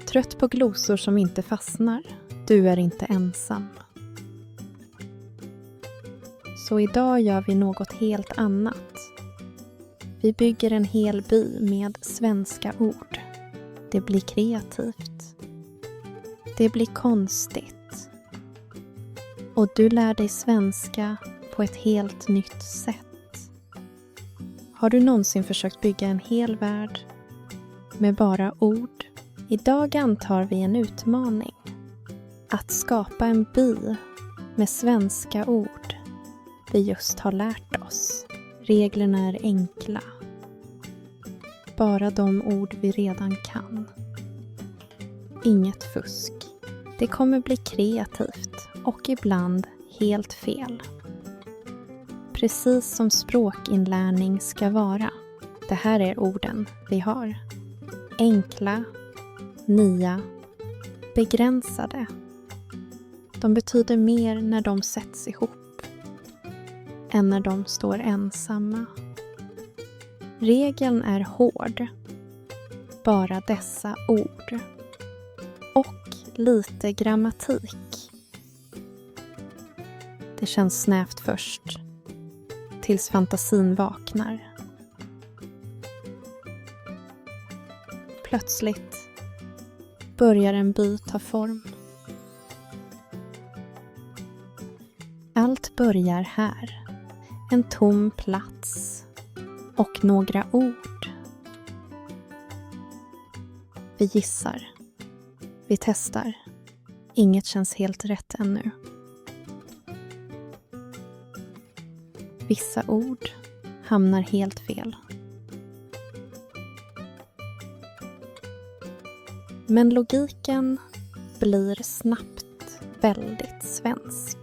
Trött på glosor som inte fastnar? Du är inte ensam. Så idag gör vi något helt annat. Vi bygger en hel by med svenska ord. Det blir kreativt. Det blir konstigt. Och du lär dig svenska på ett helt nytt sätt. Har du någonsin försökt bygga en hel värld med bara ord? Idag antar vi en utmaning. Att skapa en by med svenska ord vi just har lärt oss. Reglerna är enkla. Bara de ord vi redan kan. Inget fusk. Det kommer bli kreativt och ibland helt fel. Precis som språkinlärning ska vara. Det här är orden vi har. Enkla, nya, begränsade. De betyder mer när de sätts ihop än när de står ensamma. Regeln är hård. Bara dessa ord. Och lite grammatik. Det känns snävt först. Tills fantasin vaknar. Plötsligt börjar en by ta form. Allt börjar här. En tom plats och några ord. Vi gissar. Vi testar. Inget känns helt rätt ännu. Vissa ord hamnar helt fel. Men logiken blir snabbt väldigt svensk.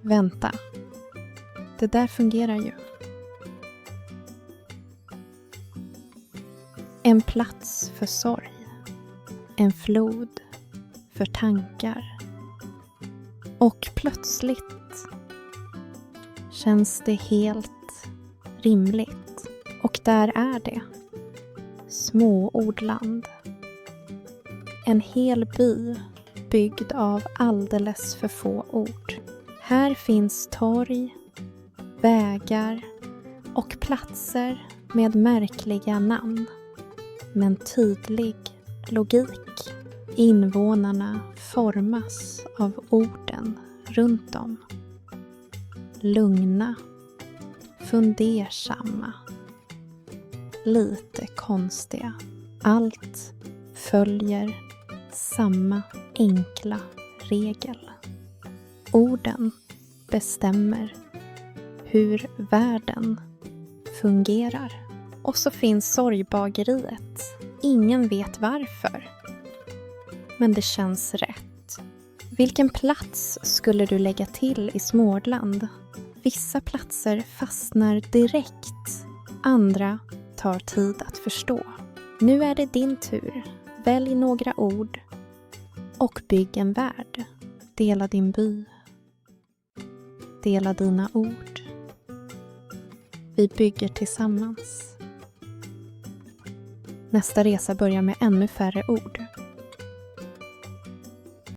Vänta, det där fungerar ju. En plats för sorg. En flod för tankar. Och plötsligt känns det helt rimligt. Och där är det. Småordland. En hel by byggd av alldeles för få ord. Här finns torg, vägar och platser med märkliga namn. Men tydlig logik. Invånarna formas av orden runt om. Lugna, fundersamma, lite konstiga. Allt följer samma enkla regel. Orden bestämmer hur världen fungerar. Och så finns sorgbageriet. Ingen vet varför. Men det känns rätt. Vilken plats skulle du lägga till i Småland? Vissa platser fastnar direkt. Andra tar tid att förstå. Nu är det din tur. Välj några ord och bygg en värld. Dela din by. Dela dina ord. Vi bygger tillsammans. Nästa resa börjar med ännu färre ord.